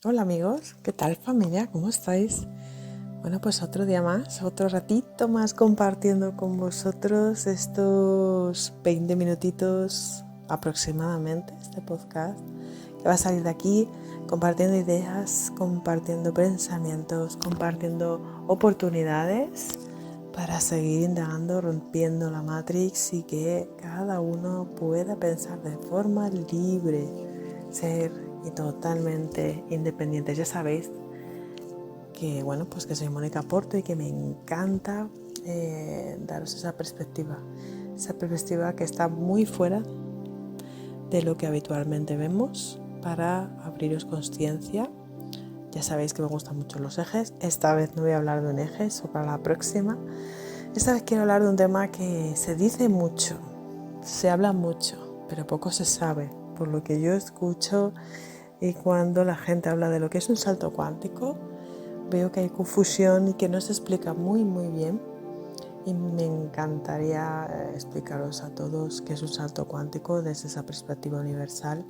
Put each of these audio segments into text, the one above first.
Hola amigos, ¿qué tal familia? ¿Cómo estáis? Bueno, pues otro día más, otro ratito más compartiendo con vosotros estos 20 minutitos aproximadamente, este podcast, que va a salir de aquí compartiendo ideas, compartiendo pensamientos, compartiendo oportunidades para seguir indagando, rompiendo la Matrix y que cada uno pueda pensar de forma libre, ser y totalmente independiente. Ya sabéis que bueno, pues que soy Mónica Porto y que me encanta daros esa perspectiva que está muy fuera de lo que habitualmente vemos para abriros conciencia. Ya sabéis que me gustan mucho los ejes. Esta vez no voy a hablar de un eje, eso para la próxima. Esta vez quiero hablar de un tema que se dice mucho, se habla mucho, pero poco se sabe. Por lo que yo escucho y cuando la gente habla de lo que es un salto cuántico, veo que hay confusión y que no se explica muy bien. Y me encantaría explicaros a todos qué es un salto cuántico desde esa perspectiva universal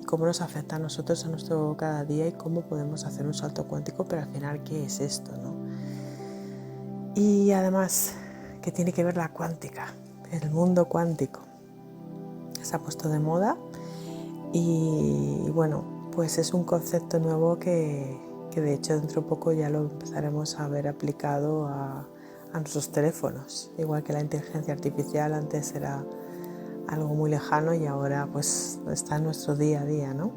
y cómo nos afecta a nosotros, a nuestro cada día y cómo podemos hacer un salto cuántico, pero al final, ¿qué es esto, no? Y además, ¿qué tiene que ver la cuántica? El mundo cuántico se ha puesto de moda y bueno, pues es un concepto nuevo que de hecho dentro de poco ya lo empezaremos a ver aplicado a nuestros teléfonos, igual que la inteligencia artificial antes era algo muy lejano y ahora pues está en nuestro día a día, ¿no?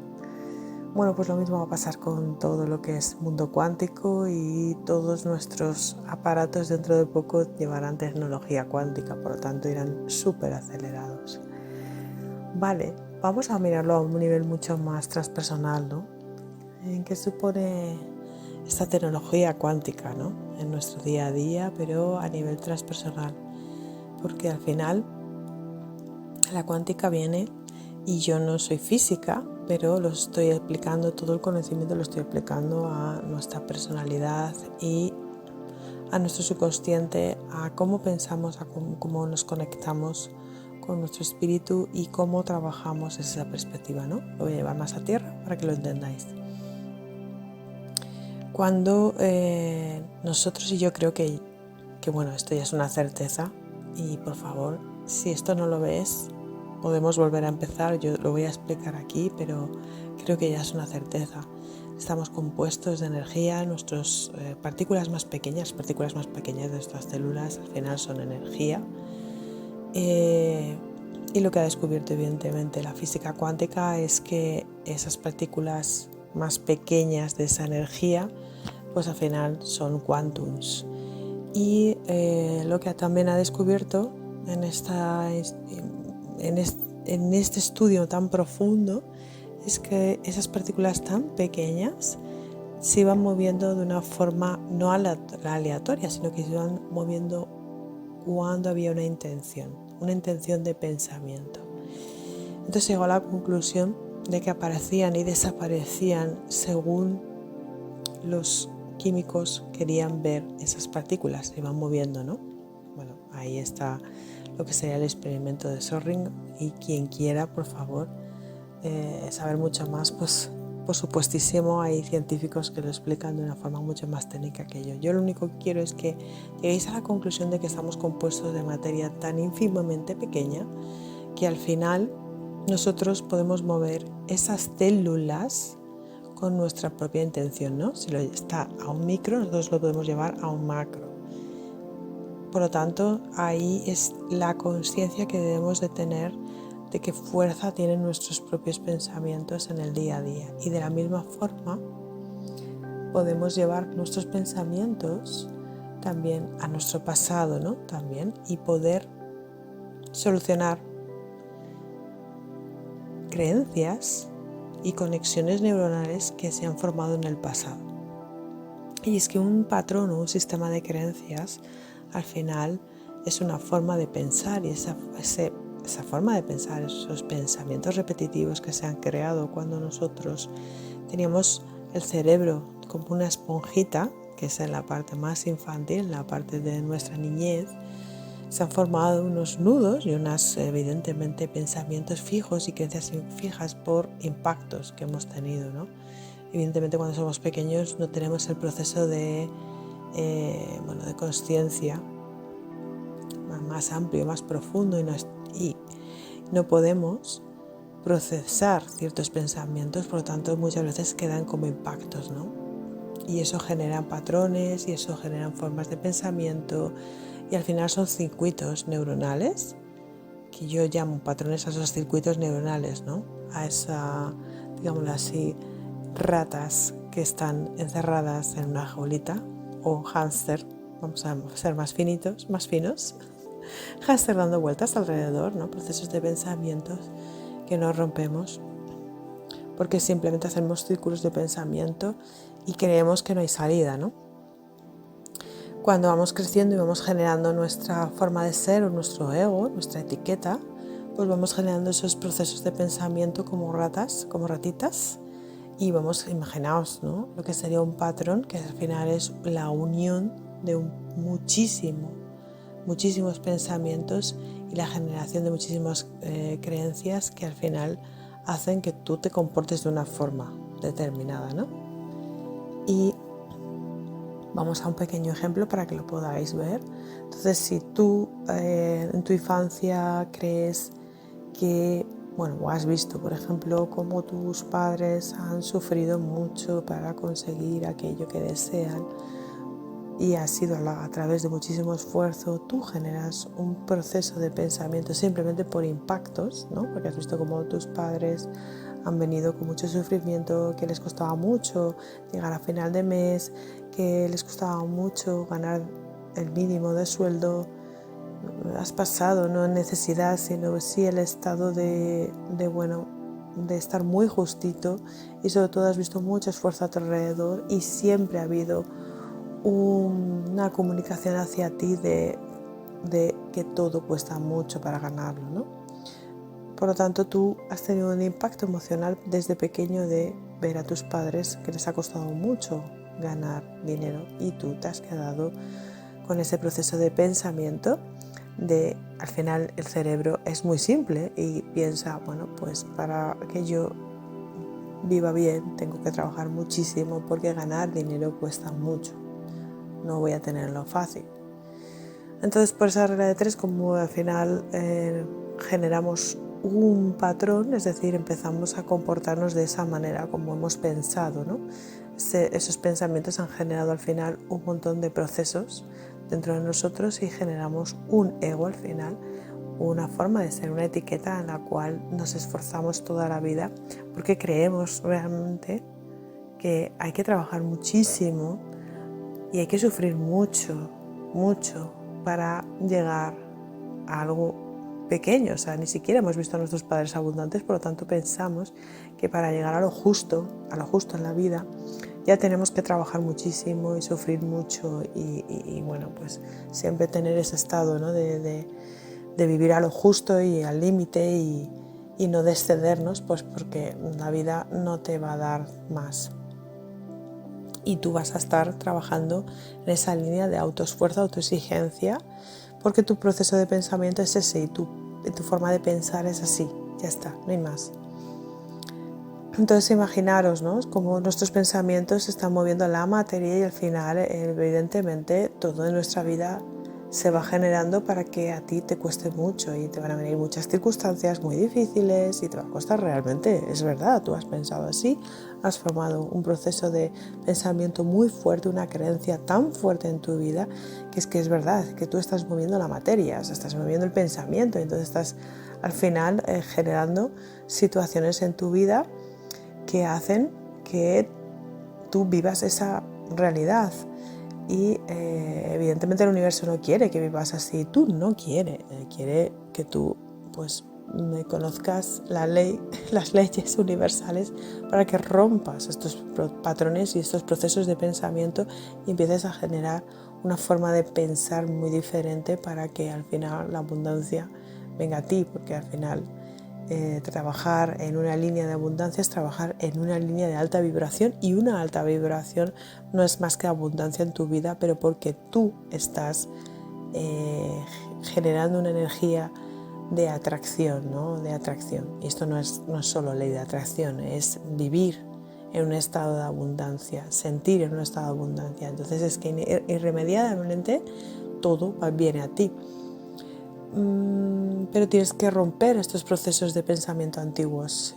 Bueno, pues lo mismo va a pasar con todo lo que es mundo cuántico y todos nuestros aparatos dentro de poco llevarán tecnología cuántica, por lo tanto irán súper acelerados. Vale, vamos a mirarlo a un nivel mucho más transpersonal, ¿no? ¿En qué supone esta tecnología cuántica, ¿no? En nuestro día a día, pero a nivel transpersonal? Porque al final la cuántica viene, y yo no soy física, pero lo estoy aplicando, todo el conocimiento lo estoy aplicando a nuestra personalidad y a nuestro subconsciente, a cómo pensamos, a cómo nos conectamos con nuestro espíritu y cómo trabajamos esa perspectiva, ¿no? Lo voy a llevar más a tierra para que lo entendáis. Cuando nosotros, y yo creo que bueno, esto ya es una certeza, y por favor, si esto no lo ves, podemos volver a empezar, yo lo voy a explicar aquí, pero creo que ya es una certeza. Estamos compuestos de energía, nuestras partículas más pequeñas de nuestras células al final son energía. Y lo que ha descubierto evidentemente la física cuántica es que esas partículas más pequeñas de esa energía, pues al final son quantums. Y lo que también ha descubierto en este estudio tan profundo es que esas partículas tan pequeñas se iban moviendo de una forma no aleatoria, sino que se iban moviendo cuando había una intención de pensamiento. Entonces llegó a la conclusión de que aparecían y desaparecían según los químicos querían ver esas partículas, se iban moviendo, ¿no? Bueno, ahí está lo que sería el experimento de Schrödinger, y quien quiera, por favor, saber mucho más, pues por supuestísimo hay científicos que lo explican de una forma mucho más técnica que yo. Yo lo único que quiero es que lleguéis a la conclusión de que estamos compuestos de materia tan ínfimamente pequeña que al final nosotros podemos mover esas células con nuestra propia intención, ¿no? Si lo está a un micro, nosotros lo podemos llevar a un macro. Por lo tanto, ahí es la conciencia que debemos de tener de qué fuerza tienen nuestros propios pensamientos en el día a día. Y de la misma forma, podemos llevar nuestros pensamientos también a nuestro pasado, ¿no? También, y poder solucionar creencias y conexiones neuronales que se han formado en el pasado. Y es que un patrón o un sistema de creencias al final es una forma de pensar, y esa forma de pensar, esos pensamientos repetitivos que se han creado cuando nosotros teníamos el cerebro como una esponjita, que es en la parte más infantil, en la parte de nuestra niñez, se han formado unos nudos y unos evidentemente pensamientos fijos y creencias fijas por impactos que hemos tenido, ¿no? Evidentemente cuando somos pequeños no tenemos el proceso de consciencia más amplio, más profundo y no podemos procesar ciertos pensamientos, por lo tanto muchas veces quedan como impactos, ¿no? Y eso genera patrones y eso genera formas de pensamiento y al final son circuitos neuronales, que yo llamo patrones a esos circuitos neuronales, ¿no? A esa, digámoslo así, ratas que están encerradas en una jaulita o hámster, vamos a ser más finos, hámster dando vueltas alrededor, ¿no? Procesos de pensamientos que no rompemos porque simplemente hacemos círculos de pensamiento y creemos que no hay salida, ¿no? Cuando vamos creciendo y vamos generando nuestra forma de ser o nuestro ego, nuestra etiqueta, pues vamos generando esos procesos de pensamiento como ratas, como ratitas, y vamos, imaginaos, ¿no? Lo que sería un patrón, que al final es la unión de muchísimos pensamientos y la generación de muchísimas creencias que al final hacen que tú te comportes de una forma determinada, ¿no? Y vamos a un pequeño ejemplo para que lo podáis ver. Entonces, si tú en tu infancia crees que, o has visto, por ejemplo, cómo tus padres han sufrido mucho para conseguir aquello que desean y ha sido a través de muchísimo esfuerzo, tú generas un proceso de pensamiento simplemente por impactos, ¿no? Porque has visto cómo tus padres han venido con mucho sufrimiento, que les costaba mucho llegar a final de mes, que les costaba mucho ganar el mínimo de sueldo. Has pasado no en necesidad, sino sí el estado de estar muy justito, y sobre todo has visto mucho esfuerzo a tu alrededor y siempre ha habido una comunicación hacia ti de que todo cuesta mucho para ganarlo, ¿no? Por lo tanto, tú has tenido un impacto emocional desde pequeño de ver a tus padres que les ha costado mucho ganar dinero y tú te has quedado con ese proceso de pensamiento de, al final el cerebro es muy simple y piensa, pues para que yo viva bien tengo que trabajar muchísimo porque ganar dinero cuesta mucho. No voy a tenerlo fácil. Entonces, por esa regla de 3, como al final generamos un patrón, es decir, empezamos a comportarnos de esa manera como hemos pensado, ¿no? Esos pensamientos han generado al final un montón de procesos dentro de nosotros y generamos un ego al final, una forma de ser, una etiqueta en la cual nos esforzamos toda la vida porque creemos realmente que hay que trabajar muchísimo y hay que sufrir mucho para llegar a algo pequeño. O sea, ni siquiera hemos visto a nuestros padres abundantes, por lo tanto pensamos que para llegar a lo justo en la vida, ya tenemos que trabajar muchísimo y sufrir mucho y pues siempre tener ese estado, ¿no? de vivir a lo justo y al límite y no descedernos, pues porque la vida no te va a dar más. Y tú vas a estar trabajando en esa línea de autoesfuerzo, autoexigencia, porque tu proceso de pensamiento es ese y tu forma de pensar es así, ya está, no hay más. Entonces imaginaros, ¿no? Cómo nuestros pensamientos se están moviendo la materia y al final, evidentemente, todo en nuestra vida se va generando para que a ti te cueste mucho y te van a venir muchas circunstancias muy difíciles y te va a costar realmente, es verdad, tú has pensado así, has formado un proceso de pensamiento muy fuerte, una creencia tan fuerte en tu vida que es verdad, que tú estás moviendo la materia, o sea, estás moviendo el pensamiento y entonces estás al final generando situaciones en tu vida que hacen que tú vivas esa realidad. Y evidentemente el universo no quiere que vivas así, tú no quiere que tú pues conozcas las leyes universales para que rompas estos patrones y estos procesos de pensamiento y empieces a generar una forma de pensar muy diferente para que al final la abundancia venga a ti, porque al final trabajar en una línea de abundancia es trabajar en una línea de alta vibración, y una alta vibración no es más que abundancia en tu vida, pero porque tú estás generando una energía de atracción, ¿no? De atracción. Y esto no es solo ley de atracción, es vivir en un estado de abundancia, sentir en un estado de abundancia. Entonces es que irremediablemente todo viene a ti. Pero tienes que romper estos procesos de pensamiento antiguos.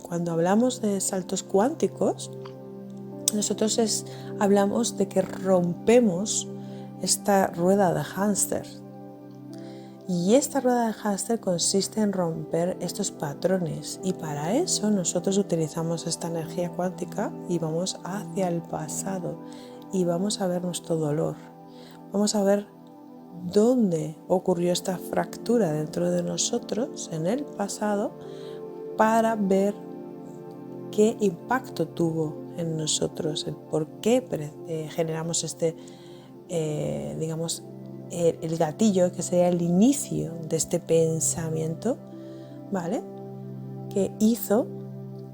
Cuando hablamos de saltos cuánticos, nosotros hablamos de que rompemos esta rueda de hámster. Y esta rueda de hámster consiste en romper estos patrones, y para eso nosotros utilizamos esta energía cuántica y vamos hacia el pasado y vamos a ver nuestro dolor. Vamos a ver dónde ocurrió esta fractura dentro de nosotros en el pasado para ver qué impacto tuvo en nosotros, el por qué generamos el gatillo, que sería el inicio de este pensamiento, ¿vale? Que hizo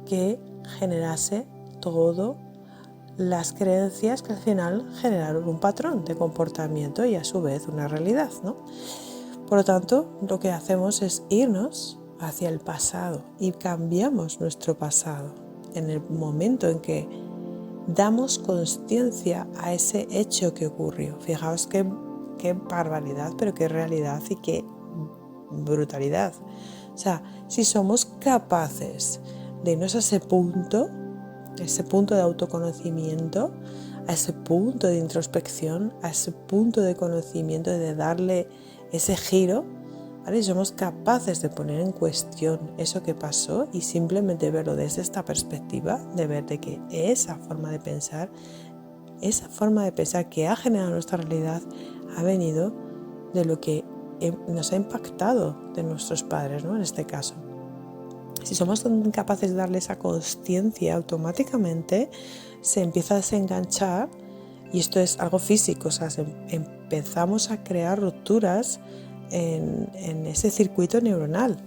que generase todo las creencias que al final generaron un patrón de comportamiento y a su vez una realidad, ¿no? Por lo tanto, lo que hacemos es irnos hacia el pasado y cambiamos nuestro pasado en el momento en que damos consciencia a ese hecho que ocurrió. Fijaos qué barbaridad, pero qué realidad y qué brutalidad. O sea, si somos capaces de irnos a ese punto de autoconocimiento, a ese punto de introspección, a ese punto de conocimiento, de darle ese giro, ¿vale? Somos capaces de poner en cuestión eso que pasó y simplemente verlo desde esta perspectiva, de ver de que esa forma de pensar que ha generado nuestra realidad ha venido de lo que nos ha impactado de nuestros padres, ¿no? En este caso. Si somos capaces de darle esa consciencia, automáticamente se empieza a desenganchar, y esto es algo físico, o sea, empezamos a crear rupturas en ese circuito neuronal,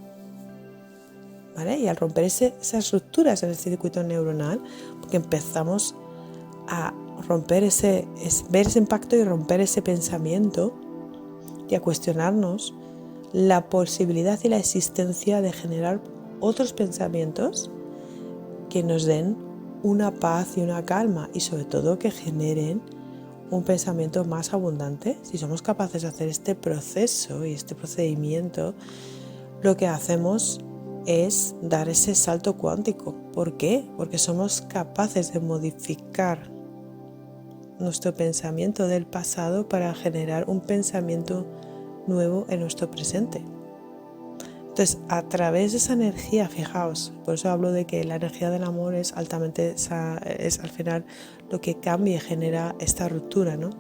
¿vale? Y al romper esas rupturas en el circuito neuronal, porque empezamos a romper ver ese impacto y romper ese pensamiento y a cuestionarnos la posibilidad y la existencia de generar otros pensamientos que nos den una paz y una calma, y sobre todo que generen un pensamiento más abundante. Si somos capaces de hacer este proceso y este procedimiento, lo que hacemos es dar ese salto cuántico. ¿Por qué? Porque somos capaces de modificar nuestro pensamiento del pasado para generar un pensamiento nuevo en nuestro presente. Entonces, a través de esa energía, fijaos, por eso hablo de que la energía del amor es altamente, es al final lo que cambia y genera esta ruptura, ¿no?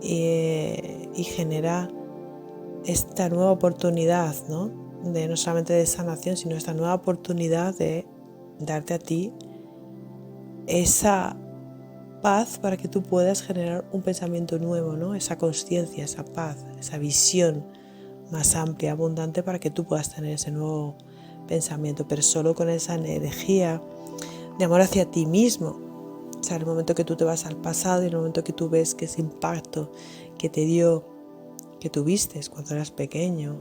Y genera esta nueva oportunidad, ¿no? No solamente de sanación, sino esta nueva oportunidad de darte a ti esa paz para que tú puedas generar un pensamiento nuevo, ¿no? Esa consciencia, esa paz, esa visión más amplia, abundante, para que tú puedas tener ese nuevo pensamiento, pero solo con esa energía de amor hacia ti mismo. O sea, en el momento que tú te vas al pasado y en el momento que tú ves que ese impacto que te dio, que tuviste cuando eras pequeño,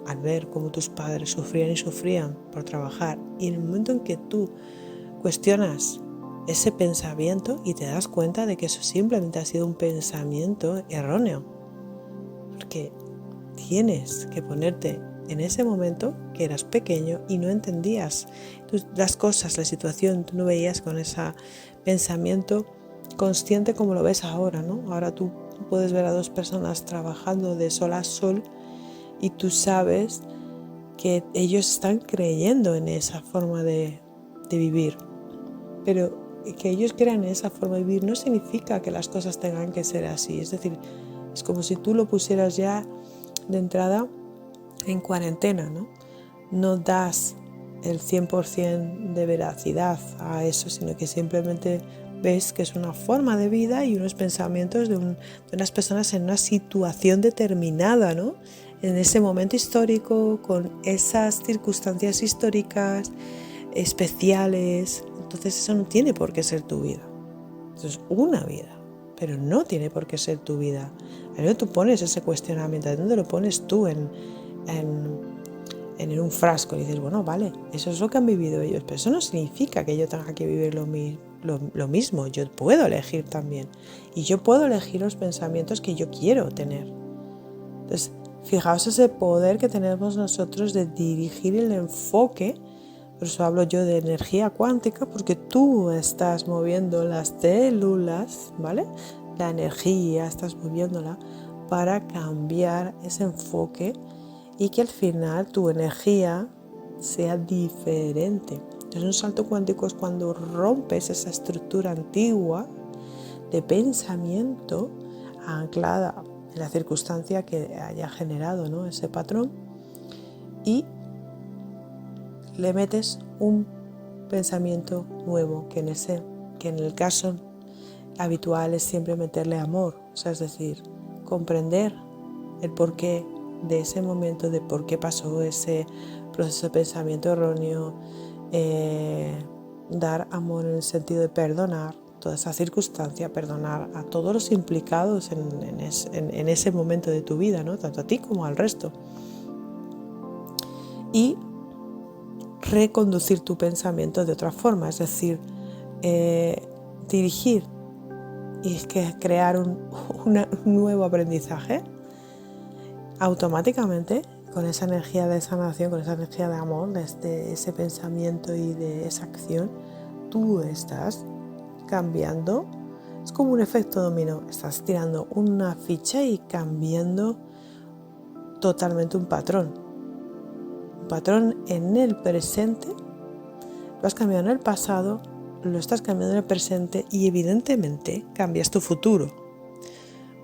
al ver cómo tus padres sufrían por trabajar, y en el momento en que tú cuestionas ese pensamiento y te das cuenta de que eso simplemente ha sido un pensamiento erróneo, porque tienes que ponerte en ese momento que eras pequeño y no entendías las cosas, la situación, tú no veías con ese pensamiento consciente como lo ves ahora, ¿no? Ahora tú puedes ver a dos personas trabajando de sol a sol y tú sabes que ellos están creyendo en esa forma de vivir, pero que ellos crean en esa forma de vivir no significa que las cosas tengan que ser así. Es decir, es como si tú lo pusieras ya de entrada en cuarentena, ¿no? No das el 100% de veracidad a eso, sino que simplemente ves que es una forma de vida y unos pensamientos de unas personas en una situación determinada, ¿no? En ese momento histórico, con esas circunstancias históricas especiales. Entonces eso no tiene por qué ser tu vida. Eso es una vida, pero no tiene por qué ser tu vida. Ahí tú pones ese cuestionamiento, ¿de dónde lo pones tú en en un frasco y dices, bueno, vale, eso es lo que han vivido ellos, pero eso no significa que yo tenga que vivir lo mismo. Yo puedo elegir también y yo puedo elegir los pensamientos que yo quiero tener. Entonces, fijaos ese poder que tenemos nosotros de dirigir el enfoque. Por eso hablo yo de energía cuántica, porque tú estás moviendo las células, ¿vale? La energía, estás moviéndola para cambiar ese enfoque y que al final tu energía sea diferente. Entonces, un salto cuántico es cuando rompes esa estructura antigua de pensamiento anclada en la circunstancia que haya generado, ¿no?, ese patrón, y le metes un pensamiento nuevo, que en el caso habitual es siempre meterle amor, o sea, es decir, comprender el porqué de ese momento, de por qué pasó ese proceso de pensamiento erróneo, dar amor en el sentido de perdonar toda esa circunstancia, perdonar a todos los implicados en ese momento de tu vida, ¿no?, tanto a ti como al resto, y reconducir tu pensamiento de otra forma, es decir, dirigir y es que crear un nuevo aprendizaje automáticamente con esa energía de sanación, con esa energía de amor, desde ese pensamiento y de esa acción, tú estás cambiando. Es como un efecto dominó, estás tirando una ficha y cambiando totalmente un patrón en el presente, lo has cambiado en el pasado, lo estás cambiando en el presente y evidentemente cambias tu futuro.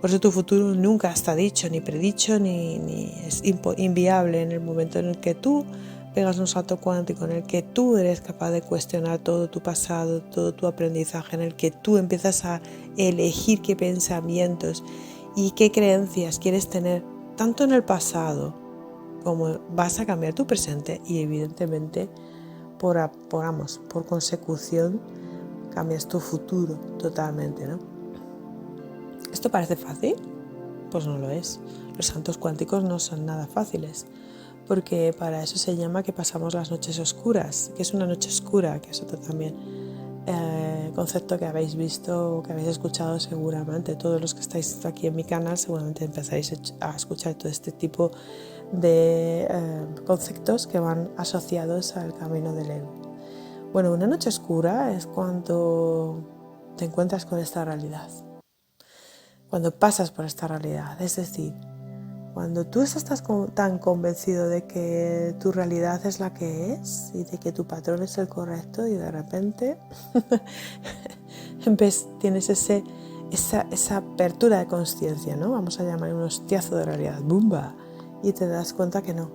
Por eso tu futuro nunca está dicho, ni predicho, ni es inviable en el momento en el que tú pegas un salto cuántico, en el que tú eres capaz de cuestionar todo tu pasado, todo tu aprendizaje, en el que tú empiezas a elegir qué pensamientos y qué creencias quieres tener, tanto en el pasado como vas a cambiar tu presente y evidentemente por consecución cambias tu futuro totalmente, ¿no? ¿Esto parece fácil? Pues no lo es. Los saltos cuánticos no son nada fáciles, porque para eso se llama que pasamos las noches oscuras. ¿Qué es una noche oscura? Que es otro también concepto que habéis visto o que habéis escuchado seguramente. Todos los que estáis aquí en mi canal seguramente empezáis a escuchar todo este tipo de conceptos que van asociados al camino del ego. Bueno, una noche oscura es cuando te encuentras con esta realidad, cuando pasas por esta realidad, es decir, cuando tú estás tan convencido de que tu realidad es la que es y de que tu patrón es el correcto y de repente tienes esa apertura de conciencia, ¿no? Vamos a llamar un hostiazo de realidad, ¡bumba! Y te das cuenta que no,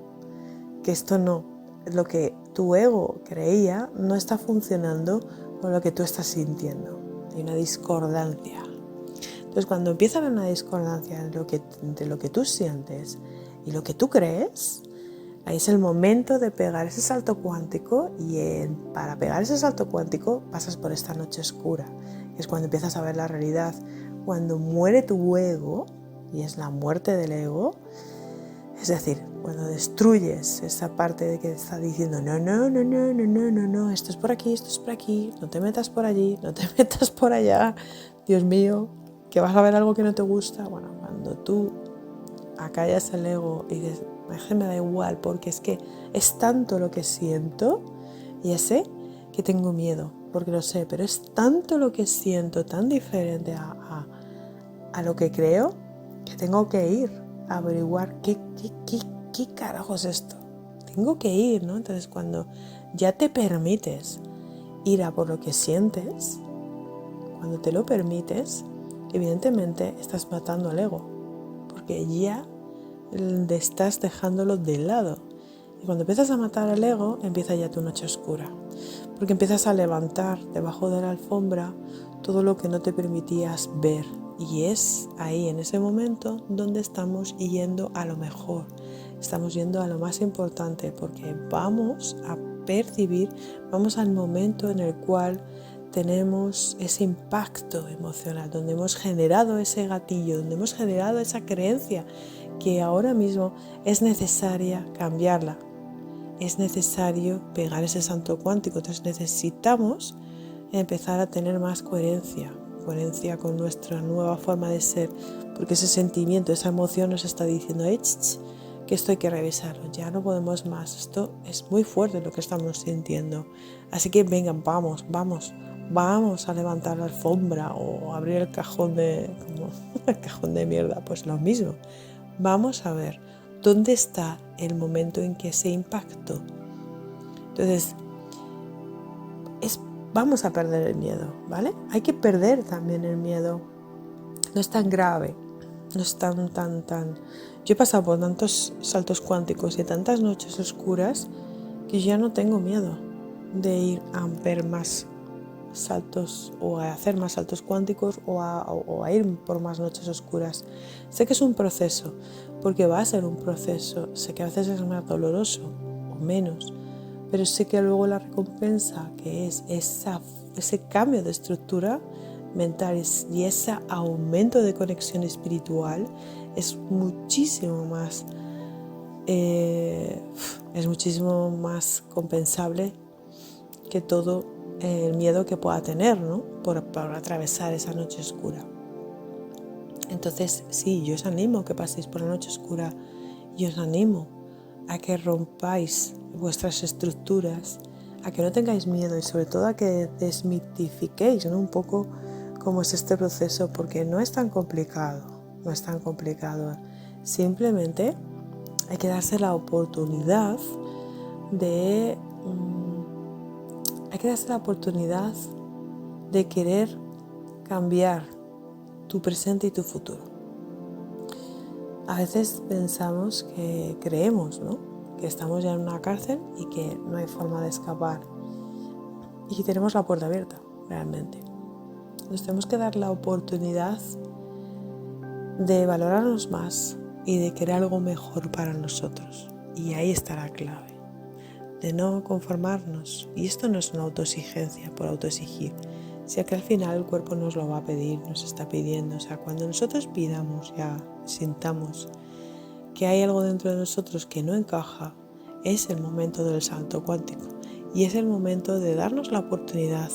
que esto no, lo que tu ego creía no está funcionando con lo que tú estás sintiendo. Hay una discordancia. Entonces, cuando empieza a haber una discordancia entre lo que tú sientes y lo que tú crees, ahí es el momento de pegar ese salto cuántico y para pegar ese salto cuántico pasas por esta noche oscura, que es cuando empiezas a ver la realidad, cuando muere tu ego, y es la muerte del ego, es decir, cuando destruyes esa parte de que te está diciendo no, esto es por aquí, no te metas por allí, no te metas por allá, Dios mío, que vas a ver algo que no te gusta. Bueno, cuando tú acallas el ego y dices, me da igual, porque es que es tanto lo que siento y ya sé que tengo miedo, porque lo sé, pero es tanto lo que siento, tan diferente a lo que creo, que tengo que ir a averiguar qué carajo es esto. Tengo que ir, ¿no? Entonces, cuando ya te permites ir a por lo que sientes, cuando te lo permites, evidentemente estás matando al ego, porque ya estás dejándolo de lado. Y cuando empiezas a matar al ego, empieza ya tu noche oscura, porque empiezas a levantar debajo de la alfombra todo lo que no te permitías ver. Y es ahí, en ese momento, donde estamos yendo a lo mejor, estamos yendo a lo más importante, porque vamos a percibir, vamos al momento en el cual tenemos ese impacto emocional, donde hemos generado ese gatillo, donde hemos generado esa creencia que ahora mismo es necesaria cambiarla. es necesario pegar ese salto cuántico. Entonces necesitamos empezar a tener más coherencia con nuestra nueva forma de ser, porque ese sentimiento, esa emoción nos está diciendo que esto hay que revisarlo, ya no podemos más, esto es muy fuerte lo que estamos sintiendo, así que vengan, vamos a levantar la alfombra o abrir el cajón el cajón de mierda, pues lo mismo, vamos a ver dónde está el momento en que ese impacto. Entonces vamos a perder el miedo, ¿vale? Hay que perder también el miedo. No es tan grave, no es tan. Yo he pasado por tantos saltos cuánticos y tantas noches oscuras que ya no tengo miedo de ir a ver más saltos o a hacer más saltos cuánticos o a ir por más noches oscuras. Sé que es un proceso, porque va a ser un proceso. Sé que a veces es más doloroso o menos, pero sé que luego la recompensa, que es ese cambio de estructura mental y ese aumento de conexión espiritual, es muchísimo más compensable que todo el miedo que pueda tener, ¿no? por atravesar esa noche oscura. Entonces sí, yo os animo a que paséis por la noche oscura y os animo a que rompáis vuestras estructuras, a que no tengáis miedo y sobre todo a que desmitifiquéis, ¿no? Un poco cómo es este proceso, porque no es tan complicado, simplemente hay que darse la oportunidad de querer cambiar tu presente y tu futuro. A veces creemos, ¿no? Que estamos ya en una cárcel y que no hay forma de escapar y que tenemos la puerta abierta, realmente. Nos tenemos que dar la oportunidad de valorarnos más y de querer algo mejor para nosotros. Y ahí está la clave, de no conformarnos. Y esto no es una autoexigencia por autoexigir, sino que al final el cuerpo nos lo va a pedir, nos está pidiendo. O sea, cuando nosotros pidamos, ya sintamos que hay algo dentro de nosotros que no encaja, es el momento del salto cuántico. Y es el momento de darnos la oportunidad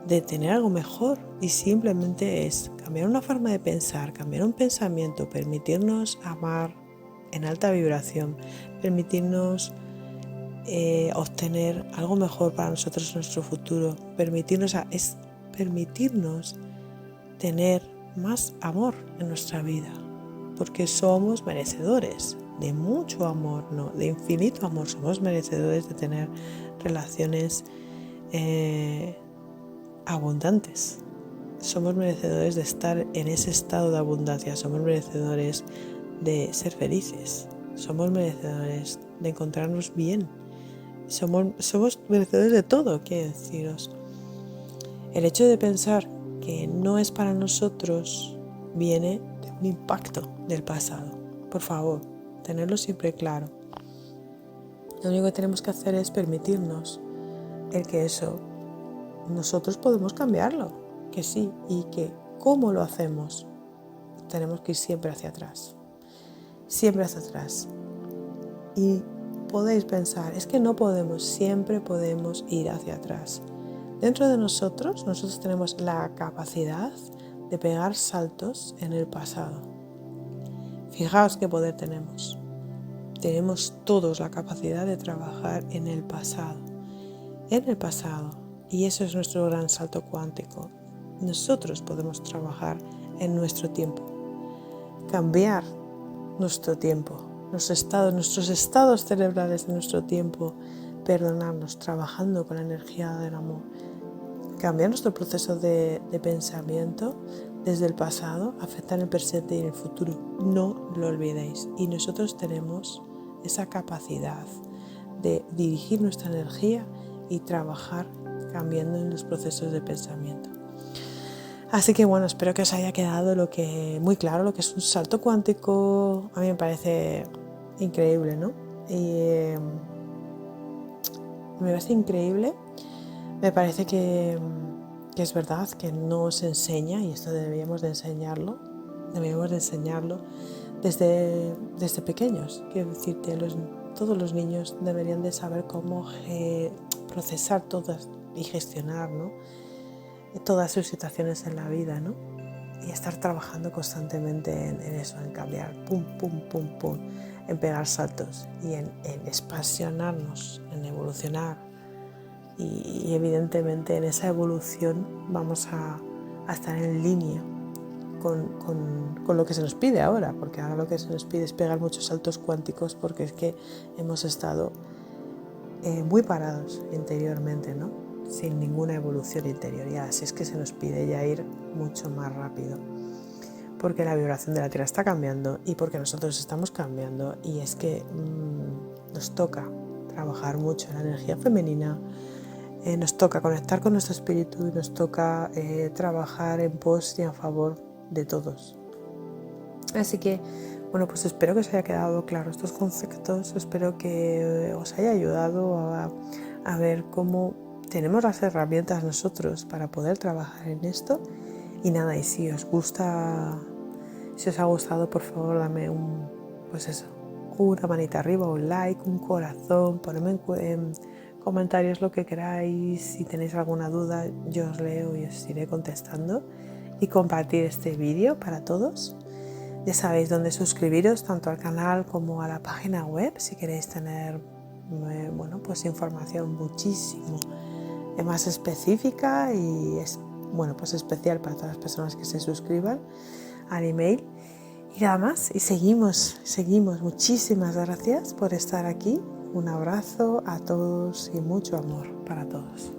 de tener algo mejor, y simplemente es cambiar una forma de pensar, cambiar un pensamiento, permitirnos amar en alta vibración, permitirnos obtener algo mejor para nosotros en nuestro futuro, permitirnos tener más amor en nuestra vida, porque somos merecedores de mucho amor, no, de infinito amor. Somos merecedores de tener relaciones abundantes. Somos merecedores de estar en ese estado de abundancia. Somos merecedores de ser felices. Somos merecedores de encontrarnos bien. Somos merecedores de todo, quiero deciros. El hecho de pensar que no es para nosotros viene de un impacto del pasado. Por favor, tenerlo siempre claro. Lo único que tenemos que hacer es permitirnos el que eso nosotros podemos cambiarlo, que sí, y que ¿cómo lo hacemos? Tenemos que ir siempre hacia atrás. Y podéis pensar, es que no podemos, siempre podemos ir hacia atrás. Dentro de nosotros tenemos la capacidad de pegar saltos en el pasado. Fijaos qué poder tenemos. Tenemos todos la capacidad de trabajar en el pasado. Y eso es nuestro gran salto cuántico. Nosotros podemos trabajar en nuestro tiempo, cambiar nuestro tiempo, nuestros estados cerebrales de nuestro tiempo, perdonarnos, trabajando con la energía del amor, cambiar nuestro proceso de pensamiento desde el pasado, afectar el presente y el futuro. No lo olvidéis. Y nosotros tenemos esa capacidad de dirigir nuestra energía y trabajar cambiando en los procesos de pensamiento. Así que bueno, espero que os haya quedado muy claro lo que es un salto cuántico. A mí me parece increíble, ¿no? Y me parece increíble. Me parece que es verdad que no se enseña, y esto deberíamos de enseñarlo desde pequeños. Quiero decirte, todos los niños deberían de saber cómo procesar todas y gestionar, ¿no?, todas sus situaciones en la vida, ¿no? Y estar trabajando constantemente en eso, en cambiar, pum, pum, pum, pum, en pegar saltos y en expansionarnos, en evolucionar. Y evidentemente en esa evolución vamos a estar en línea con lo que se nos pide ahora, porque ahora lo que se nos pide es pegar muchos saltos cuánticos, porque es que hemos estado muy parados interiormente, ¿no?, sin ninguna evolución interior, y así es que se nos pide ya ir mucho más rápido, porque la vibración de la Tierra está cambiando y porque nosotros estamos cambiando, y es que nos toca trabajar mucho en la energía femenina, nos toca conectar con nuestro espíritu y nos toca trabajar en pos y a favor de todos. Así que, bueno, pues espero que os haya quedado claro estos conceptos, espero que os haya ayudado a ver cómo tenemos las herramientas nosotros para poder trabajar en esto. Y nada, y si os ha gustado, por favor, dame una manita arriba, un like, un corazón, ponedme en comentarios lo que queráis. Si tenéis alguna duda, yo os leo y os iré contestando, y compartir este vídeo para todos. Ya sabéis dónde suscribiros, tanto al canal como a la página web, si queréis tener pues información muchísimo más específica y pues especial para todas las personas que se suscriban al email. Y nada más, y seguimos. Muchísimas gracias por estar aquí. Un abrazo a todos y mucho amor para todos.